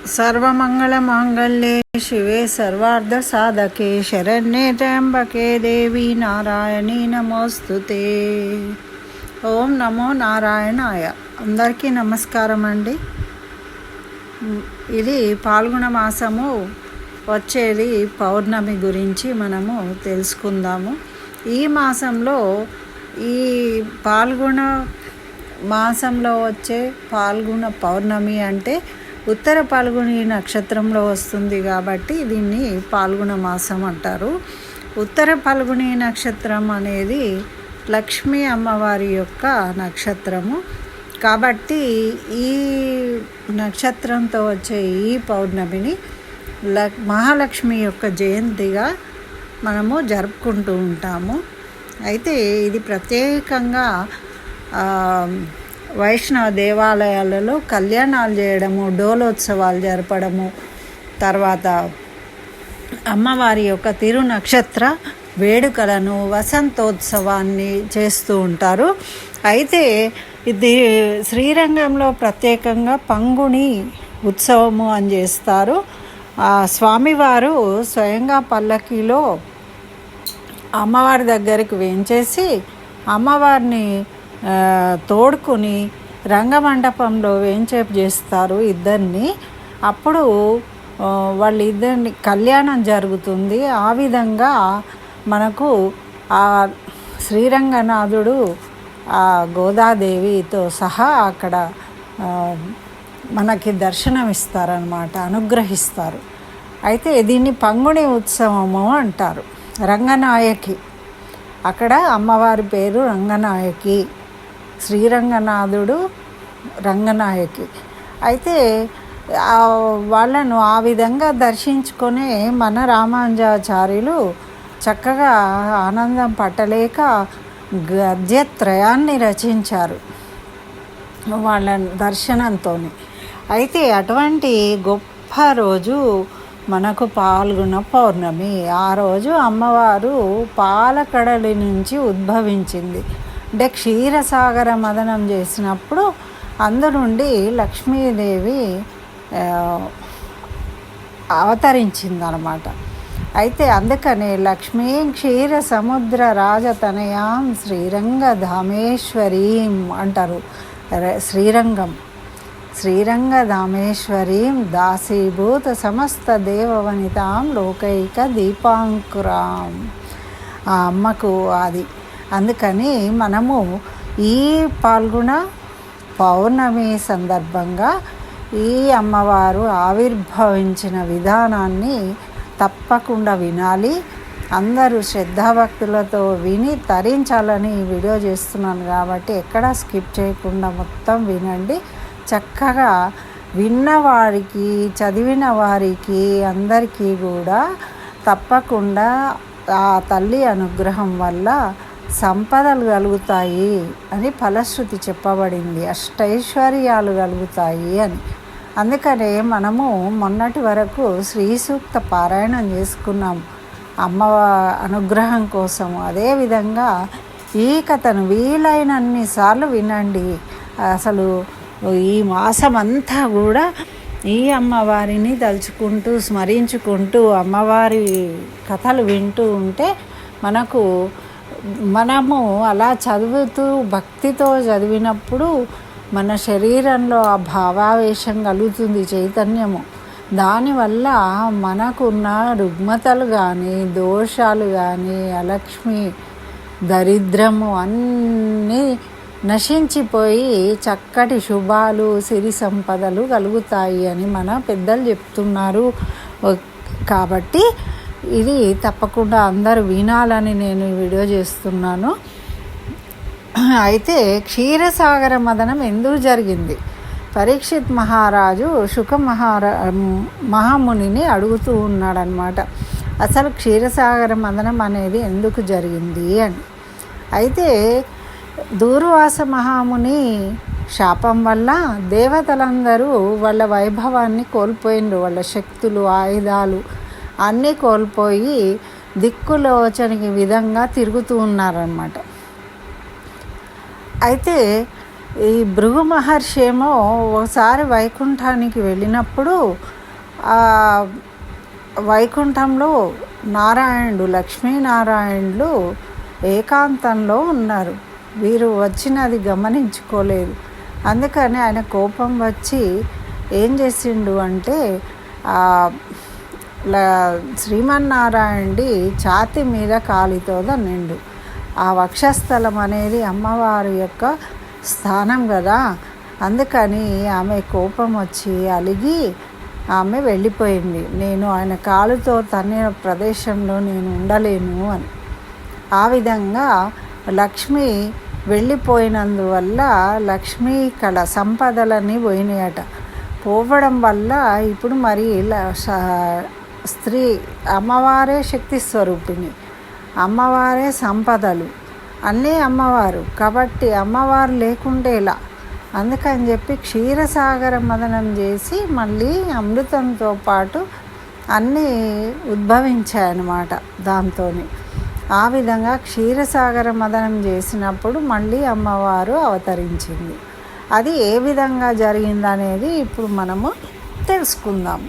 सर्वमंगलमांगल्ये शिवे सर्वार्धसाधके शरण्ये त्र्यंबके देवी नारायणी नमोस्तुते। ఓం నమో నారాయణాయ. అందరికీ నమస్కారం అండి. ఇది పాల్గొన మాసము వచ్చేది పౌర్ణమి గురించి మనము తెలుసుకుందాము. ఈ మాసంలో ఈ పాల్గొన మాసంలో వచ్చే పాల్గొన పౌర్ణమి అంటే ఉత్తర పాల్గొని నక్షత్రంలో వస్తుంది కాబట్టి దీన్ని పాల్గొన మాసం అంటారు. ఉత్తర పాల్గొని నక్షత్రం అనేది లక్ష్మీ అమ్మవారి యొక్క నక్షత్రము కాబట్టి ఈ నక్షత్రంతో వచ్చే ఈ పౌర్ణమిని మహాలక్ష్మి యొక్క జయంతిగా మనము జరుపుకుంటూ ఉంటాము. అయితే ఇది ప్రత్యేకంగా వైష్ణవ దేవాలయాలలో కళ్యాణాలు చేయడము, డోలోత్సవాలు జరపడము, తర్వాత అమ్మవారి యొక్క తిరు నక్షత్ర వేడుకలను, వసంతోత్సవాన్ని చేస్తూ ఉంటారు. అయితే ఇది శ్రీరంగంలో ప్రత్యేకంగా పంగుని ఉత్సవము అని చేస్తారు. ఆ స్వామివారు స్వయంగా పల్లకీలో అమ్మవారి దగ్గరికి వేంచేసి అమ్మవారిని తోడుకుని రంగమండపంలో వేంచేపు చేస్తారు ఇద్దరిని. అప్పుడు వాళ్ళిద్దరిని కళ్యాణం జరుగుతుంది. ఆ విధంగా మనకు ఆ శ్రీరంగనాథుడు ఆ గోదాదేవితో సహా అక్కడ మనకి దర్శనం ఇస్తారనమాట, అనుగ్రహిస్తారు. అయితే దీన్ని పంగుని ఉత్సవము అంటారు. రంగనాయకి, అక్కడ అమ్మవారి పేరు రంగనాయకి, శ్రీరంగనాథుడు రంగనాయకి. అయితే వాళ్ళను ఆ విధంగా దర్శించుకొని మన రామానుజాచార్యులు చక్కగా ఆనందం పట్టలేక గద్యత్రయాన్ని రచించారు వాళ్ళ దర్శనంతో. అయితే అటువంటి గొప్ప రోజు మనకు పాల్గొన పౌర్ణమి. ఆ రోజు అమ్మవారు పాలకడలి నుంచి ఉద్భవించింది. అంటే క్షీరసాగర మదనం చేసినప్పుడు అందునుండి లక్ష్మీదేవి అవతరించిందనమాట. అయితే అందుకనే లక్ష్మీం క్షీర సముద్ర రాజతనయాం శ్రీరంగధామేశ్వరీం అంటారు. శ్రీరంగధామేశ్వరీం దాసీభూత సమస్త దేవవనితాం లోకైక దీపాంకురాం. ఆ అమ్మకు అది. అందుకని మనము ఈ పాల్గొన పౌర్ణమి సందర్భంగా ఈ అమ్మవారు ఆవిర్భవించిన విధానాన్ని తప్పకుండా వినాలి. అందరూ శ్రద్ధాభక్తులతో విని తరించాలని ఈ వీడియో చేస్తున్నాను కాబట్టి ఎక్కడా స్కిప్ చేయకుండా మొత్తం వినండి. చక్కగా విన్నవారికి, చదివిన వారికి అందరికీ కూడా తప్పకుండా ఆ తల్లి అనుగ్రహం వల్ల సంపదలు కలుగుతాయి అని ఫలశ్రుతి చెప్పబడింది. అష్టైశ్వర్యాలు కలుగుతాయి అని. అందుకనే మనము మొన్నటి వరకు శ్రీ సూక్త పారాయణం చేసుకున్నాం అమ్మవారి అనుగ్రహం కోసము. అదేవిధంగా ఈ కథను వీలైనన్నిసార్లు వినండి. అసలు ఈ మాసం అంతా కూడా ఈ అమ్మవారిని తలుచుకుంటూ స్మరించుకుంటూ అమ్మవారి కథలు వింటూ ఉంటే మనము అలా చదువుతూ భక్తితో చదివినప్పుడు మన శరీరంలో ఆ భావావేశం కలుగుతుంది, చైతన్యము. దానివల్ల మనకున్న రుగ్మతలు కానీ, దోషాలు కానీ, అలక్ష్మి, దరిద్రము అన్నీ నశించిపోయి చక్కటి శుభాలు, సిరి సంపదలు కలుగుతాయి అని మన పెద్దలు చెప్తున్నారు. కాబట్టి ఇది తప్పకుండా అందరూ వినాలని నేను ఈ వీడియో చేస్తున్నాను. అయితే క్షీరసాగర మదనం ఎందుకు జరిగింది? పరీక్షిత్ మహారాజు మహామునిని అడుగుతూ ఉన్నాడనమాట, అసలు క్షీరసాగర మదనం అనేది ఎందుకు జరిగింది అని. అయితే దూర్వాస మహాముని శాపం వల్ల దేవతలందరూ వాళ్ళ వైభవాన్ని కోల్పోయిండ్రు. వాళ్ళ శక్తులు, ఆయుధాలు అన్నీ కోల్పోయి దిక్కులోచని విధంగా తిరుగుతూ ఉన్నారన్నమాట. అయితే ఈ భృగు మహర్షి ఏమో ఒకసారి వైకుంఠానికి వెళ్ళినప్పుడు ఆ వైకుంఠంలో నారాయణుడు లక్ష్మీనారాయణులు ఏకాంతంలో ఉన్నారు. వీరు వచ్చినది గమనించుకోలేదు. అందుకని ఆయన కోపం వచ్చి ఏం చేసిండు అంటే శ్రీమన్నారాయణుడి ఛాతి మీద కాలితో దన్నిండు. ఆ వక్షస్థలం అనేది అమ్మవారి యొక్క స్థానం కదా. అందుకని ఆమె కోపం వచ్చి అలిగి ఆమె వెళ్ళిపోయింది. నేను ఆయన కాలుతో తన్నిన ప్రదేశంలో నేను ఉండలేను అని. ఆ విధంగా లక్ష్మి వెళ్ళిపోయినందువల్ల లక్ష్మీ కళ సంపదలన్నీ పోయినాయట. పోవడం వల్ల ఇప్పుడు మరి స్త్రీ అమ్మవారే శక్తి స్వరూపిణి, అమ్మవారే సంపదలు అన్నీ అమ్మవారు కాబట్టి అమ్మవారు లేకుంటే ఇలా. అందుకని చెప్పి క్షీరసాగర మదనం చేసి మళ్ళీ అమృతంతో పాటు అన్నీ ఉద్భవించాయన్నమాట దాంతో. ఆ విధంగా క్షీరసాగర మదనం చేసినప్పుడు మళ్ళీ అమ్మవారు అవతరించింది. అది ఏ విధంగా జరిగిందనేది ఇప్పుడు మనము తెలుసుకుందాం.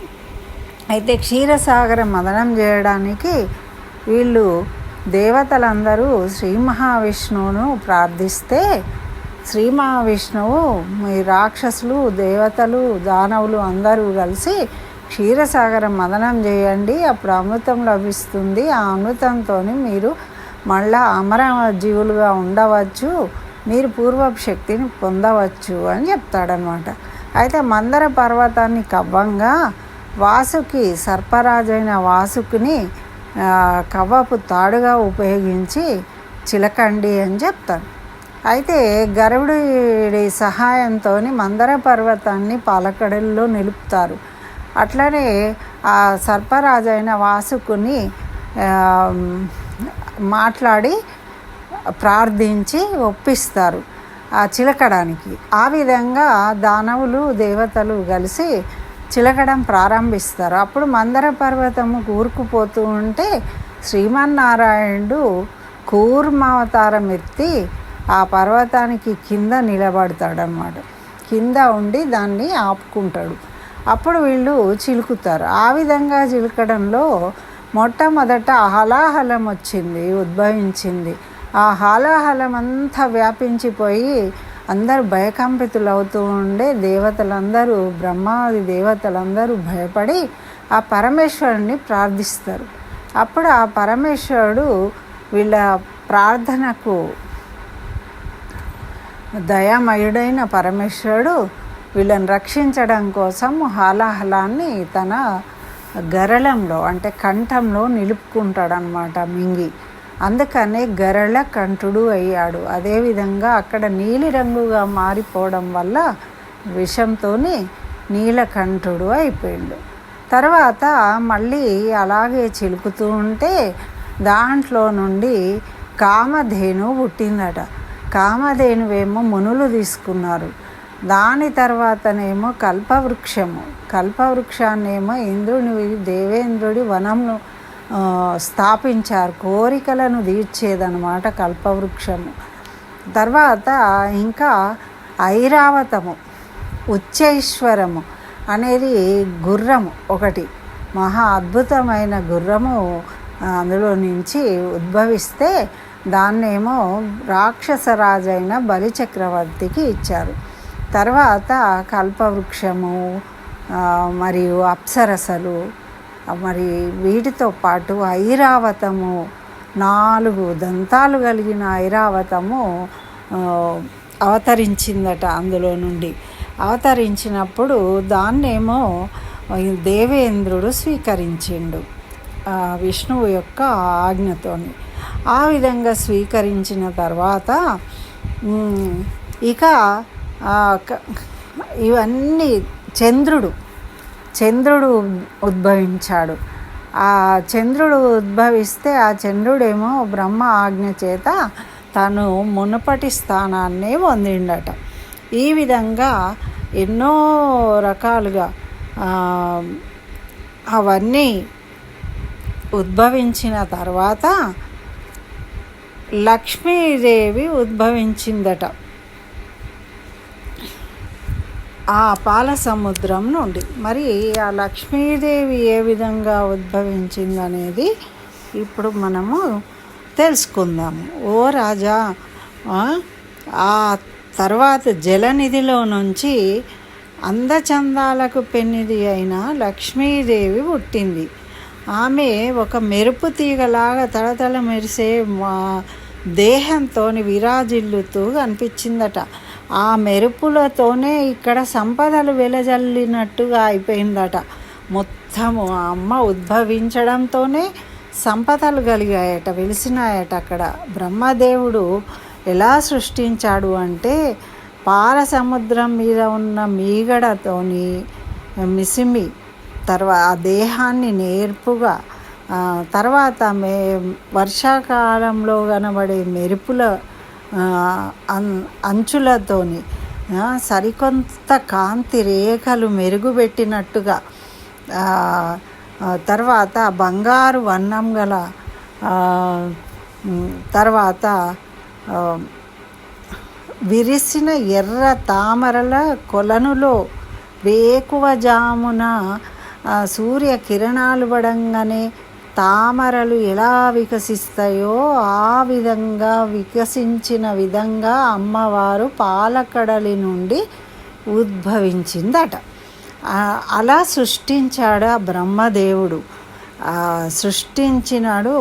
అయితే క్షీరసాగర మదనం చేయడానికి వీళ్ళు దేవతలందరూ శ్రీ మహావిష్ణువును ప్రార్థిస్తే శ్రీ మహావిష్ణువు మీ రాక్షసులు దేవతలు దానవులు అందరూ కలిసి క్షీరసాగర మదనం చేయండి, అప్పుడు అమృతం లభిస్తుంది, ఆ అమృతంతో మీరు మళ్ళా అమర జీవులుగా ఉండవచ్చు, మీరు పూర్వపు శక్తిని పొందవచ్చు అని చెప్తాడనమాట. అయితే మందర పర్వతాన్ని కవ్వంగా వాసుకి సర్పరాజైన వాసుకిని కవ్వపు తాడుగా ఉపయోగించి చిలకండి అని చెప్తాడు. అయితే గరుడి సహాయంతో మందర పర్వతాన్ని పాలకడల్లో నిలుపుతారు. అట్లనే ఆ సర్పరాజైన వాసుకుని మాట్లాడి ప్రార్థించి ఒప్పిస్తారు ఆ చిలకడానికి. ఆ విధంగా దానవులు దేవతలు కలిసి చిలకడం ప్రారంభిస్తారు. అప్పుడు మందర పర్వతము కూరుకుపోతూ ఉంటే శ్రీమన్నారాయణుడు కూర్మావతారం ఎత్తి ఆ పర్వతానికి కింద నిలబడతాడనమాట. కింద ఉండి దాన్ని ఆపుకుంటాడు. అప్పుడు వీళ్ళు చిలుకుతారు. ఆ విధంగా చిలుకడంలో మొట్టమొదట హలాహలం వచ్చింది, ఉద్భవించింది. ఆ హలాహలం అంతా వ్యాపించిపోయి అందరూ భయకంపితులు అవుతూ ఉండే దేవతలందరూ బ్రహ్మాది దేవతలందరూ భయపడి ఆ పరమేశ్వరుని ప్రార్థిస్తారు. అప్పుడు ఆ పరమేశ్వరుడు వీళ్ళ ప్రార్థనకు దయామయుడైన పరమేశ్వరుడు వీళ్ళని రక్షించడం కోసం హాలాహలాన్ని తన గరళంలో అంటే కంఠంలో నిలుపుకుంటాడనమాట మింగి. అందుకనే గరళ కంఠుడు అయ్యాడు. అదేవిధంగా అక్కడ నీలిరంగుగా మారిపోవడం వల్ల విషంతో నీలకంఠుడు అయిపోయాడు. తర్వాత మళ్ళీ అలాగే చిలుకుతూ ఉంటే దాంట్లో నుండి కామధేను పుట్టిందట. కామధేనువేమో మునులు తీసుకున్నారు. దాని తర్వాతనేమో కల్పవృక్షము, కల్పవృక్షాన్నేమో ఇంద్రుని దేవేంద్రుడి వనంను స్థాపించారు. కోరికలను తీర్చేదనమాట కల్పవృక్షము. తర్వాత ఇంకా ఐరావతము, ఉచ్చైశ్వరము అనేది గుర్రము ఒకటి, మహా అద్భుతమైన గుర్రము అందులో నుంచి ఉద్భవిస్తే దాన్నేమో రాక్షసరాజైన బలిచక్రవర్తికి ఇచ్చారు. తర్వాత కల్పవృక్షము మరియు అప్సరసలు మరి వీటితో పాటు ఐరావతము, 4 దంతాలు కలిగిన ఐరావతము అవతరించిందట. అందులో నుండి అవతరించినప్పుడు దాన్నేమో దేవేంద్రుడు స్వీకరించిండు విష్ణువు యొక్క ఆజ్ఞతోని. ఆ విధంగా స్వీకరించిన తర్వాత ఇక ఇవన్నీ చంద్రుడు ఉద్భవించాడు. ఆ చంద్రుడు ఉద్భవిస్తే ఆ చంద్రుడేమో బ్రహ్మ ఆజ్ఞ చేత తను మునుపటి స్థానాన్నే పొందిండట. ఈ విధంగా ఎన్నో రకాలుగా అవన్నీ ఉద్భవించిన తర్వాత లక్ష్మీదేవి ఉద్భవించిందట. ఆ పాల సముద్రం నుండి. మరి ఆ లక్ష్మీదేవి ఏ విధంగా ఉద్భవించిందనేది ఇప్పుడు మనము తెలుసుకుందాము. ఓ రాజా, ఆ తర్వాత జలనిధిలో నుంచి అందచందాలకు పెన్నిది అయిన లక్ష్మీదేవి పుట్టింది. ఆమె ఒక మెరుపు తీగలాగా తళతళ మెరిసే దేహంతో విరాజిల్లుతూ కనిపించిందట. ఆ మెరుపులతోనే ఇక్కడ సంపదలు వెలజల్లినట్టుగా అయిపోయిందట. మొత్తము ఆ అమ్మ ఉద్భవించడంతోనే సంపదలు కలిగాయట, వెలిసినాయట. అక్కడ బ్రహ్మదేవుడు ఎలా సృష్టించాడు అంటే పాల సముద్రం మీద ఉన్న మీగడతోని మిసిమి ఆ దేహాన్ని నేర్పుగా, తర్వాత వర్షాకాలంలో కనబడే మెరుపుల అంచులతోని సరికొంత కాంతి రేఖలు మెరుగుపెట్టినట్టుగా, తర్వాత బంగారు వర్ణం గల, తర్వాత విరిసిన ఎర్ర తామరల కొలనులో వేకువజామున సూర్య కిరణాలు పడంగానే తామరలు ఎలా వికసిస్తాయో ఆ విధంగా వికసించిన విధంగా అమ్మవారు పాలకడలి నుండి ఉద్భవించిందట. అలా సృష్టించాడు ఆ బ్రహ్మదేవుడు. సృష్టించినాడు.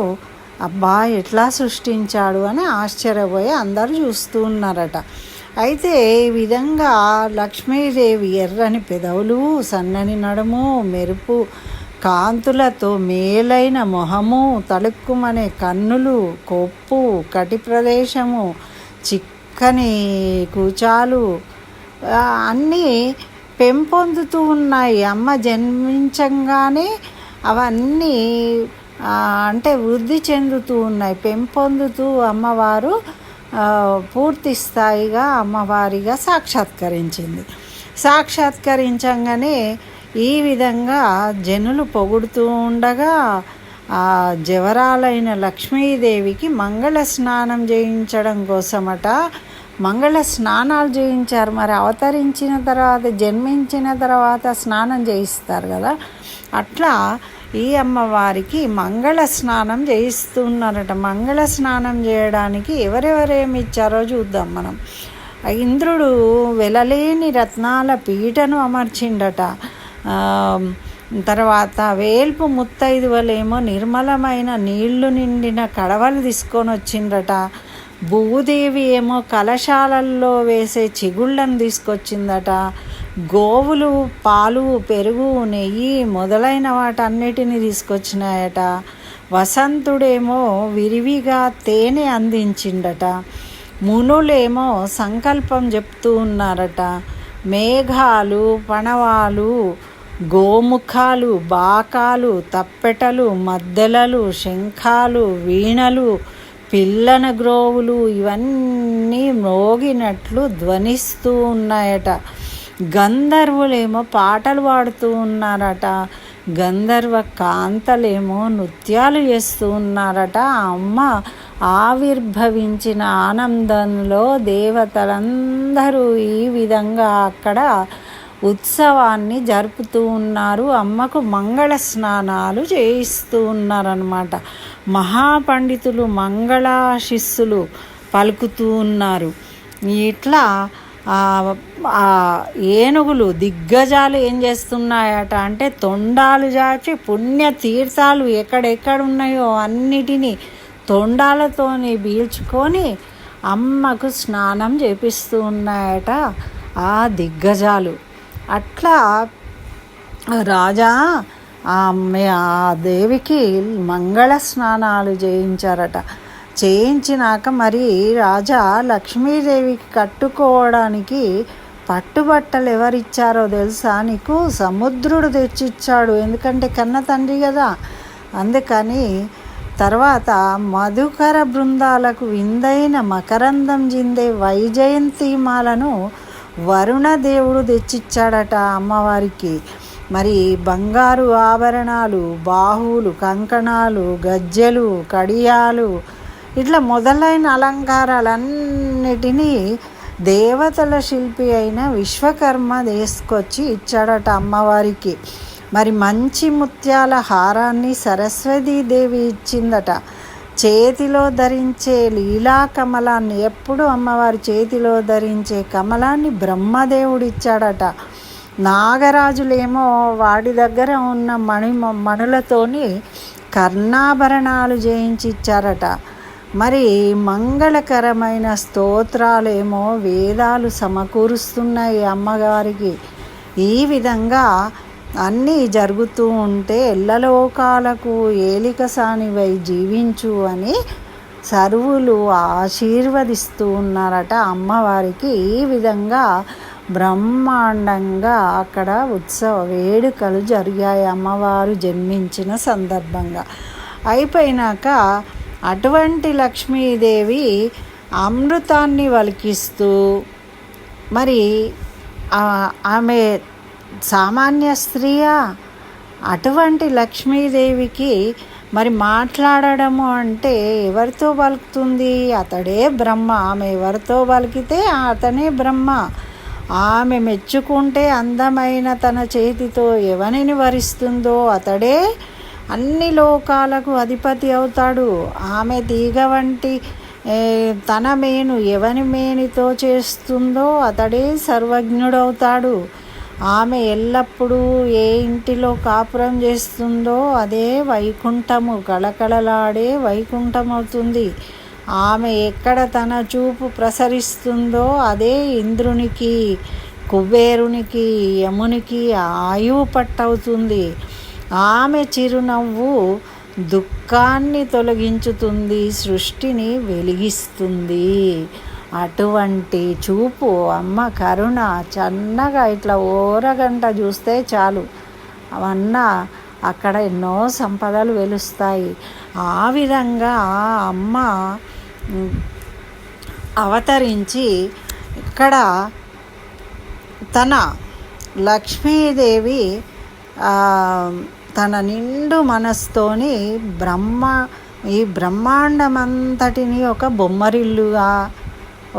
అబ్బా, ఎట్లా సృష్టించాడు అని ఆశ్చర్యపోయి అందరూ చూస్తూ ఉన్నారట. అయితే ఈ విధంగా లక్ష్మీదేవి ఎర్రని పెదవులు, సన్నని నడుము, మెరుపు కాంతులతో మేలైన మొహము, తళుక్కుమనే కన్నులు, కొప్పు, కటి ప్రదేశము, చిక్కని కూచాలు అన్నీ పెంపొందుతూ ఉన్నాయి. అమ్మ జన్మించంగానే అవన్నీ అంటే వృద్ధి చెందుతూ ఉన్నాయి, పెంపొందుతూ అమ్మవారు పూర్తి స్థాయిగా అమ్మవారిగా సాక్షాత్కరించంగానే ఈ విధంగా జనులు పొగుడుతూ ఉండగా జవరాలైన లక్ష్మీదేవికి మంగళ స్నానం చేయించడం కోసమట మంగళ స్నానాలు చేయించారు. మరి అవతరించిన తర్వాత, జన్మించిన తర్వాత స్నానం చేయిస్తారు కదా, అట్లా ఈ అమ్మవారికి మంగళ స్నానం చేయిస్తున్నారట. మంగళ స్నానం చేయడానికి ఎవరెవరేమి ఇచ్చారో చూద్దాం మనం. ఇంద్రుడు వెలలేని రత్నాల పీటను అమర్చిండట. తర్వాత వేల్పు ముత్తైదువలేమో నిర్మలమైన నీళ్లు నిండిన కడవలు తీసుకొని వచ్చిండట. భూదేవి ఏమో కలశాలల్లో వేసే చిగుళ్ళను తీసుకొచ్చిందట. గోవులు పాలు, పెరుగు, నెయ్యి మొదలైన వాటన్నిటిని తీసుకొచ్చినాయట. వసంతుడేమో విరివిగా తేనె అందించిండట. మునులేమో సంకల్పం చెప్తూ ఉన్నారట. మేఘాలు, పణవాలు, గోముఖాలు, బాకాలు, తప్పెటలు, మద్దెలలు, శంఖాలు, వీణలు, పిల్లన గ్రోవులు ఇవన్నీ మ్రోగినట్లు ధ్వనిస్తూ ఉన్నాయట. గంధర్వులేమో పాటలు పాడుతూ ఉన్నారట. గంధర్వ కాంతలేమో నృత్యాలు చేస్తూ ఉన్నారట. అమ్మ ఆవిర్భవించిన ఆనందంలో దేవతలందరూ ఈ విధంగా అక్కడ ఉత్సవాన్ని జరుపుతూ ఉన్నారు. అమ్మకు మంగళ స్నానాలు చేయిస్తూ ఉన్నారన్నమాట. మహాపండితులు మంగళాశిస్సులు పలుకుతూ ఉన్నారు. ఇట్లా ఏనుగులు దిగ్గజాలు ఏం చేస్తున్నాయట అంటే తొండాలు చాచి పుణ్యతీర్థాలు ఎక్కడెక్కడ ఉన్నాయో అన్నిటినీ తొండాలతోని పీల్చుకొని అమ్మకు స్నానం చేపిస్తూ ఉన్నాయట ఆ దిగ్గజాలు. అట్లా రాజా ఆ దేవికి మంగళ స్నానాలు చేయించారట. చేయించినాక మరి రాజా లక్ష్మీదేవికి కట్టుకోవడానికి పట్టుబట్టలు ఎవరిచ్చారో తెలుసా నీకు? సముద్రుడు తెచ్చిచ్చాడు. ఎందుకంటే కన్న తండ్రి కదా, అందుకని. తర్వాత మధుకర బృందాలకు విందైన మకరందం జిందే వైజయంతిమాలను వరుణదేవుడు తెచ్చిచ్చాడట అమ్మవారికి. మరి బంగారు ఆభరణాలు, బాహువులు, కంకణాలు, గజ్జెలు, కడియాలు ఇట్లా మొదలైన అలంకారాలన్నిటినీ దేవతల శిల్పి అయిన విశ్వకర్మ తీసుకొచ్చి ఇచ్చాడట అమ్మవారికి. మరి మంచి ముత్యాల హారాన్ని సరస్వతీదేవి ఇచ్చిందట. చేతిలో ధరించే లీలా కమలాన్ని, ఎప్పుడు అమ్మవారి చేతిలో ధరించే కమలాన్ని బ్రహ్మదేవుడిచ్చాడట. నాగరాజులేమో వాడి దగ్గర ఉన్న మణులతోని కర్ణాభరణాలు చేయించి ఇచ్చారట. మరి మంగళకరమైన స్తోత్రాలేమో వేదాలు సమకూరుస్తున్నాయి అమ్మగారికి. ఈ విధంగా అన్నీ జరుగుతూ ఉంటే ఎల్లలోకాలకు ఏలిక సానివై జీవించు అని సర్వులు ఆశీర్వదిస్తూ ఉన్నారట అమ్మవారికి. ఈ విధంగా బ్రహ్మాండంగా అక్కడ వేడుకలు జరిగాయి అమ్మవారు జన్మించిన సందర్భంగా. అయిపోయినాక అటువంటి లక్ష్మీదేవి అమృతాన్ని వలికిస్తూ, మరి ఆమె సామాన్య స్త్రీయా? అటువంటి లక్ష్మీదేవికి మరి మాట్లాడడము అంటే ఎవరితో పలుకుతుంది? అతడే బ్రహ్మ. ఆమె ఎవరితో పలికితే అతనే బ్రహ్మ. ఆమె మెచ్చుకుంటే అందమైన తన చేతితో ఎవరిని వరిస్తుందో అతడే అన్ని లోకాలకు అధిపతి అవుతాడు. ఆమె తీగ వంటి తన మేను ఎవని మేనితో చేస్తుందో అతడే సర్వజ్ఞుడవుతాడు. ఆమె ఎల్లప్పుడూ ఏ ఇంటిలో కాపురం చేస్తుందో అదే వైకుంఠము, కళకళలాడే వైకుంఠమవుతుంది. ఆమె ఎక్కడ తన చూపు ప్రసరిస్తుందో అదే ఇంద్రునికి, కుబేరునికి, యమునికి ఆయువు పట్టవుతుంది. ఆమె చిరునవ్వు దుఃఖాన్ని తొలగించుతుంది, సృష్టిని వెలిగిస్తుంది. అటువంటి చూపు అమ్మ కరుణ. చన్నగా ఇట్లా ఓరగంట చూస్తే చాలు అవన్నా అక్కడ ఎన్నో సంపదలు వెలుస్తాయి. ఆ విధంగా అమ్మ అవతరించి ఇక్కడ తన లక్ష్మీదేవి తన నిండు మనస్తోని ఈ బ్రహ్మాండమంతటిని ఒక బొమ్మరిల్లుగా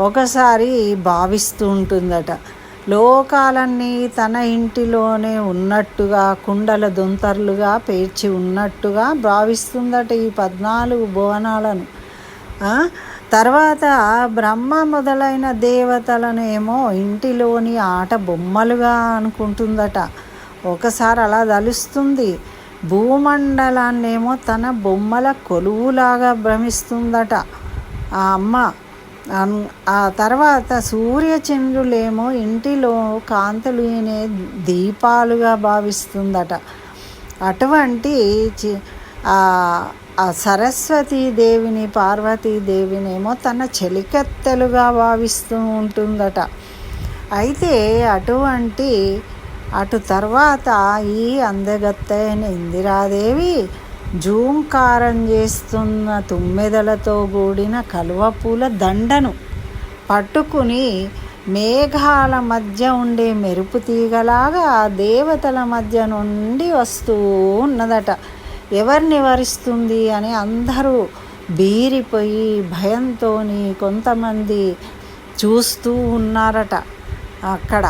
ఒకసారి భావిస్తూ ఉంటుందట. లోకాలన్నీ తన ఇంటిలోనే ఉన్నట్టుగా, కుండల దొంతర్లుగా పేర్చి ఉన్నట్టుగా భావిస్తుందట ఈ 14 భువనాలను. తర్వాత బ్రహ్మ మొదలైన దేవతలనేమో ఇంటిలోని ఆట బొమ్మలుగా అనుకుంటుందట. ఒకసారి అలా తలుస్తుంది. భూమండలాన్నేమో తన బొమ్మల కొలువులాగా భ్రమిస్తుందట ఆ అమ్మ. ఆ తర్వాత సూర్యచంద్రులేమో ఇంటిలో కాంతులునే దీపాలుగా భావిస్తుందట. అటువంటి ఆ సరస్వతీదేవిని, పార్వతీదేవినేమో తన చెలికత్తెలుగా భావిస్తూ ఉంటుందట. అయితే అటు తర్వాత ఈ అందగత్తైన ఇందిరాదేవి జూంకారం చేస్తున్న తుమ్మెదలతో కూడిన కలువపూల దండను పట్టుకుని మేఘాల మధ్య ఉండే మెరుపు తీగలాగా దేవతల మధ్య నుండి వస్తూ ఉన్నదట. ఎవరిని వరిస్తుంది అని అందరూ బీరిపోయి భయంతో కొంతమంది చూస్తూ ఉన్నారట అక్కడ.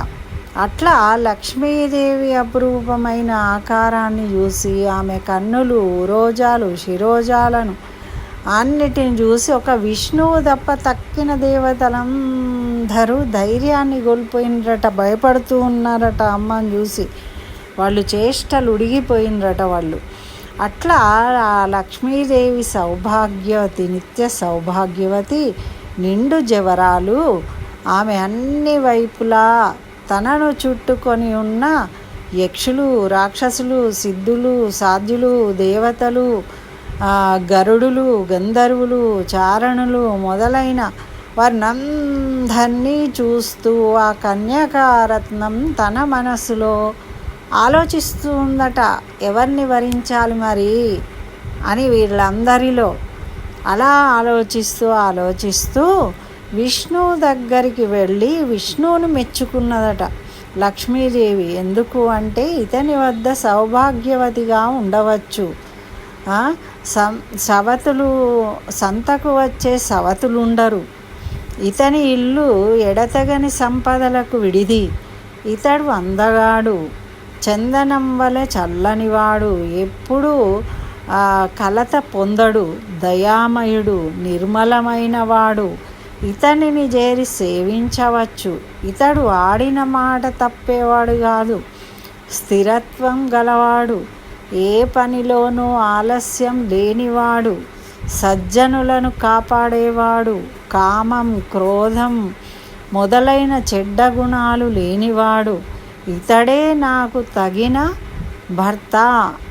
అట్లా లక్ష్మీదేవి అపురూపమైన ఆకారాన్ని చూసి ఆమె కన్నులు, రోజాలు, శిరోజాలను అన్నిటిని చూసి ఒక విష్ణువు తప్ప తక్కిన దేవతలందరూ ధైర్యాన్ని కోల్పోయినరట, భయపడుతూ ఉన్నారట అమ్మని చూసి. వాళ్ళు చేష్టలు ఉడిగిపోయినరట వాళ్ళు. అట్లా ఆ లక్ష్మీదేవి సౌభాగ్యవతి, నిత్య సౌభాగ్యవతి, నిండు జవరాలు. ఆమె అన్ని వైపులా తనను చుట్టుకొని ఉన్న యక్షులు, రాక్షసులు, సిద్ధులు, సాధ్యులు, దేవతలు, గరుడులు, గంధర్వులు, చారణులు మొదలైన వారినందరినీ చూస్తూ ఆ కన్యకారత్నం తన మనసులో ఆలోచిస్తూ ఉందట. ఎవరిని వరించాలి మరి అని వీళ్ళందరిలో అలా ఆలోచిస్తూ విష్ణువు దగ్గరికి వెళ్ళి విష్ణువును మెచ్చుకున్నదట లక్ష్మీదేవి. ఎందుకు అంటే ఇతని వద్ద సౌభాగ్యవతిగా ఉండవచ్చు. సంతకు వచ్చే సవతులు ఉండరు. ఇతని ఇల్లు ఎడతెగని సంపదలకు విడిది. ఇతడు అందగాడు, చందనం వలె చల్లనివాడు, ఎప్పుడూ కలత పొందడు, దయామయుడు, నిర్మలమైనవాడు. ఇతనిని చేరి సేవించవచ్చు. ఇతడు ఆడిన మాట తప్పేవాడు కాదు, స్థిరత్వం గలవాడు, ఏ పనిలోనూ ఆలస్యం లేనివాడు, సజ్జనులను కాపాడేవాడు, కామం, క్రోధం మొదలైన చెడ్డ గుణాలు లేనివాడు. ఇతడే నాకు తగిన భర్త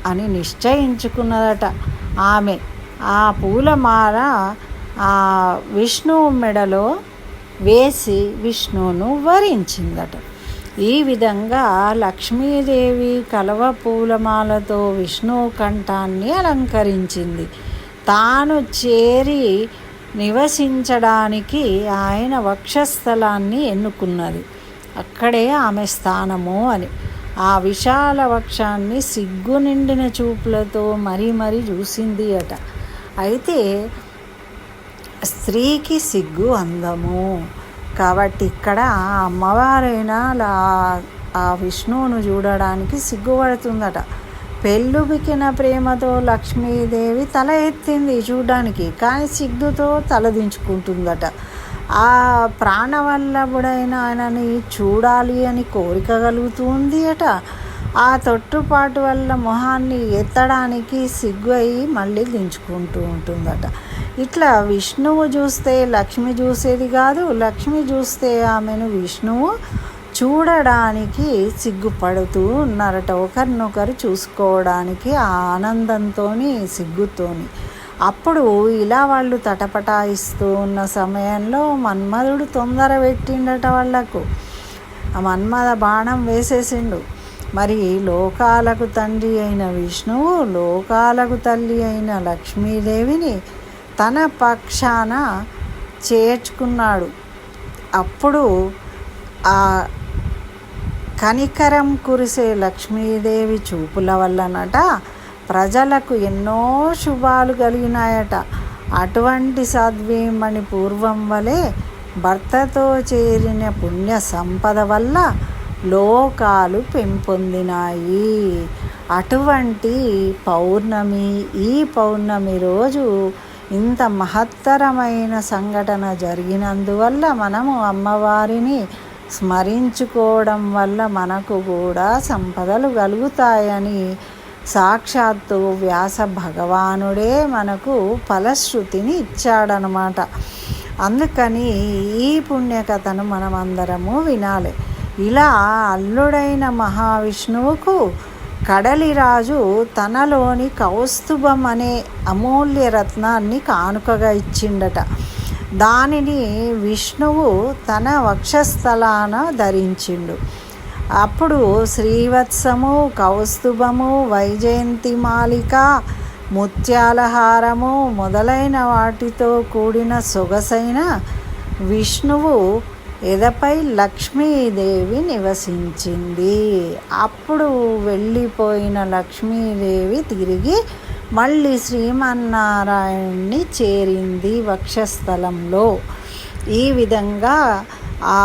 అని నిశ్చయించుకున్నదట ఆమె. ఆ పూలమాల విష్ణువు మెడలో వేసి విష్ణువును వరించిందట. ఈ విధంగా లక్ష్మీదేవి కలవ పూలమాలతో విష్ణువు కంఠాన్ని అలంకరించింది. తాను చేరి నివసించడానికి ఆయన వక్షస్థలాన్ని ఎన్నుకున్నది. అక్కడే ఆమె స్థానము అని. ఆ విశాల వక్షాన్ని సిగ్గు నిండిన చూపులతో మరీ చూసింది అట. అయితే స్త్రీకి సిగ్గు అందము కాబట్టి ఇక్కడ అమ్మవారైనా ఆ విష్ణువును చూడడానికి సిగ్గుపడుతుందట. పెళ్ళుబికిన ప్రేమతో లక్ష్మీదేవి తల ఎత్తింది చూడడానికి, కానీ సిగ్గుతో తలదించుకుంటుందట. ఆ ప్రాణవల్లభుడైన ఆయనని చూడాలి అని కోరిక కలుగుతుంది అట. ఆ తొట్టుపాటు వల్ల మొహాన్ని ఎత్తడానికి సిగ్గు అయి మళ్ళీ దించుకుంటూ ఉంటుందట. ఇట్లా విష్ణువు చూస్తే లక్ష్మి చూసేది కాదు, లక్ష్మి చూస్తే ఆమెను విష్ణువు చూడడానికి సిగ్గుపడుతూ ఉన్నారట. ఒకరినొకరు చూసుకోవడానికి ఆ ఆనందంతో సిగ్గుతోని. అప్పుడు ఇలా వాళ్ళు తటపటాయిస్తూ ఉన్న సమయంలో మన్మధుడు తొందర పెట్టిండట వాళ్లకు. ఆ మన్మథ బాణం వేసేసిండు. మరి లోకాలకు తండ్రి అయిన విష్ణువు లోకాలకు తల్లి అయిన లక్ష్మీదేవిని తన పక్షాన చేర్చుకున్నాడు. అప్పుడు ఆ కనికరం కురిసే లక్ష్మీదేవి చూపుల వల్లనట ప్రజలకు ఎన్నో శుభాలు కలిగినాయట. అటువంటి సద్వీమణి పూర్వం వలె భర్తతో చేరిన పుణ్య సంపద వల్ల లోకాలు పెంపొందినాయి. అటువంటి పౌర్ణమి, ఈ పౌర్ణమి రోజు ఇంత మహత్తరమైన సంఘటన జరిగినందువల్ల మనము అమ్మవారిని స్మరించుకోవడం వల్ల మనకు కూడా సంపదలు కలుగుతాయని సాక్షాత్తు వ్యాస భగవానుడే మనకు ఫలశ్రుతిని ఇచ్చాడనమాట. అందుకని ఈ పుణ్యకథను మనమందరము వినాలి. ఇలా అల్లుడైన మహావిష్ణువుకు కడలిరాజు తనలోని కౌస్తుభం అనే అమూల్య రత్నాన్ని కానుకగా ఇచ్చిండట. దానిని విష్ణువు తన వక్షస్థలాన ధరించిండు. అప్పుడు శ్రీవత్సము, కౌస్తుభము, వైజయంతి మాలిక, ముత్యాలహారము మొదలైన వాటితో కూడిన సొగసైన విష్ణువు ఎదపై లక్ష్మీదేవి నివసించింది. అప్పుడు వెళ్ళిపోయిన లక్ష్మీదేవి తిరిగి మళ్ళీ శ్రీమన్నారాయణ్ణి చేరింది వక్షస్థలంలో. ఈ విధంగా ఆ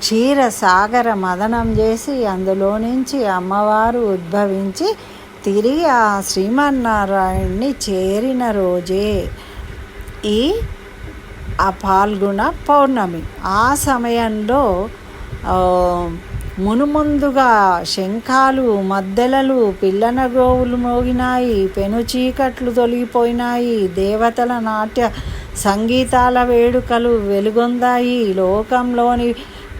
క్షీరసాగర మదనం చేసి అందులో నుంచి అమ్మవారు ఉద్భవించి తిరిగి ఆ శ్రీమన్నారాయణ్ణి చేరిన రోజే ఈ ఫాల్గుణ పౌర్ణమి. ఆ సమయంలో మునుముందుగా శంఖాలు, మద్దెలలు, పిల్లన గ్రోవులు మోగినాయి, పెను చీకట్లు తొలగిపోయినాయి, దేవతల నాట్య సంగీతాల వేడుకలు వెలుగొందాయి. లోకంలోని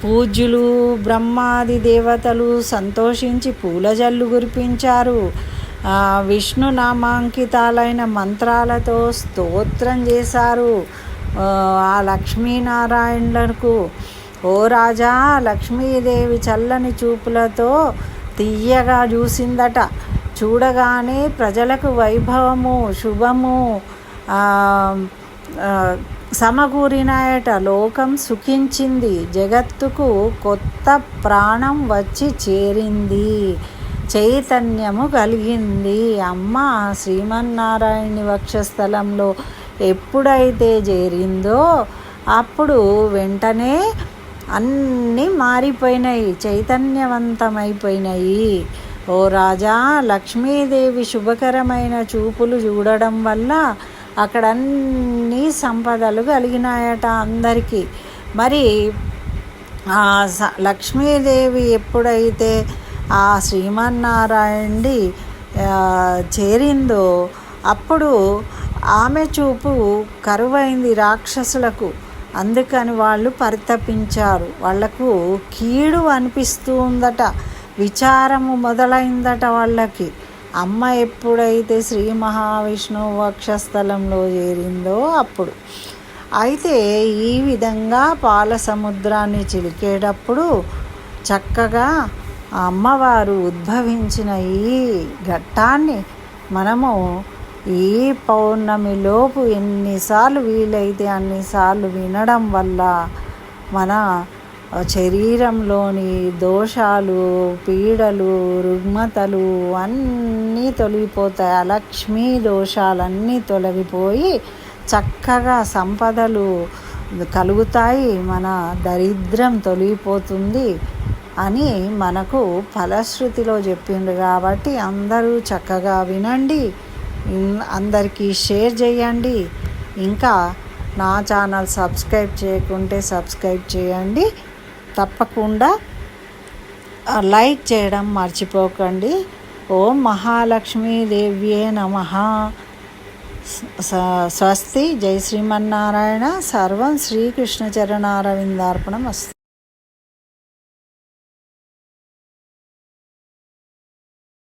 పూజ్యులు, బ్రహ్మాది దేవతలు సంతోషించి పూల జల్లు కురిపించారు. విష్ణు నామాంకితాలైన మంత్రాలతో స్తోత్రం చేశారు ఆ లక్ష్మీనారాయణులకు. ఓ రాజా, లక్ష్మీదేవి చల్లని చూపులతో తీయగా చూసిందట. చూడగానే ప్రజలకు వైభవము, శుభము సమకూరినాయట. లోకం సుఖించింది, జగత్తుకు కొత్త ప్రాణం వచ్చి చేరింది, చైతన్యము కలిగింది. అమ్మ శ్రీమన్నారాయణి వక్షస్థలంలో ఎప్పుడైతే చేరిందో అప్పుడు వెంటనే అన్నీ మారిపోయినాయి, చైతన్యవంతమైపోయినాయి. ఓ రాజా, లక్ష్మీదేవి శుభకరమైన చూపులు చూడడం వల్ల అక్కడ అన్ని సంపదలు కలిగినాయట అందరికీ. మరి లక్ష్మీదేవి ఎప్పుడైతే ఆ శ్రీమన్నారాయణుడి చేరిందో అప్పుడు ఆమె చూపు కరువైంది రాక్షసులకు. అందుకని వాళ్ళు పరితపించారు. వాళ్లకు కీడు అనిపిస్తూ ఉందట, విచారము మొదలైందట వాళ్ళకి. అమ్మ ఎప్పుడైతే శ్రీ మహావిష్ణువు వక్షస్థలంలో చేరిందో అప్పుడు. అయితే ఈ విధంగా పాల సముద్రాన్ని చిలికేటప్పుడు చక్కగా అమ్మవారు ఉద్భవించిన ఈ ఘట్టాన్ని మనము ఈ పౌర్ణమిలోపు ఎన్నిసార్లు వీలైతే అన్నిసార్లు వినడం వల్ల మన శరీరంలోని దోషాలు, పీడలు, రుగ్మతలు అన్నీ తొలగిపోతాయి. లక్ష్మీ దోషాలన్నీ తొలగిపోయి చక్కగా సంపదలు కలుగుతాయి, మన దరిద్రం తొలగిపోతుంది అని మనకు ఫలశ్రుతిలో చెప్పిండు. కాబట్టి అందరూ చక్కగా వినండి, అందరికీ షేర్ చేయండి. ఇంకా నా ఛానల్ సబ్స్క్రైబ్ చేయకుంటే సబ్స్క్రైబ్ చేయండి. తప్పకుండా లైక్ చేయడం మర్చిపోకండి. ఓం మహాలక్ష్మీదేవ్యే నమః. స్వస్తి. జై శ్రీమన్నారాయణ. సర్వం శ్రీకృష్ణ చరణారవిందార్పణమస్తు.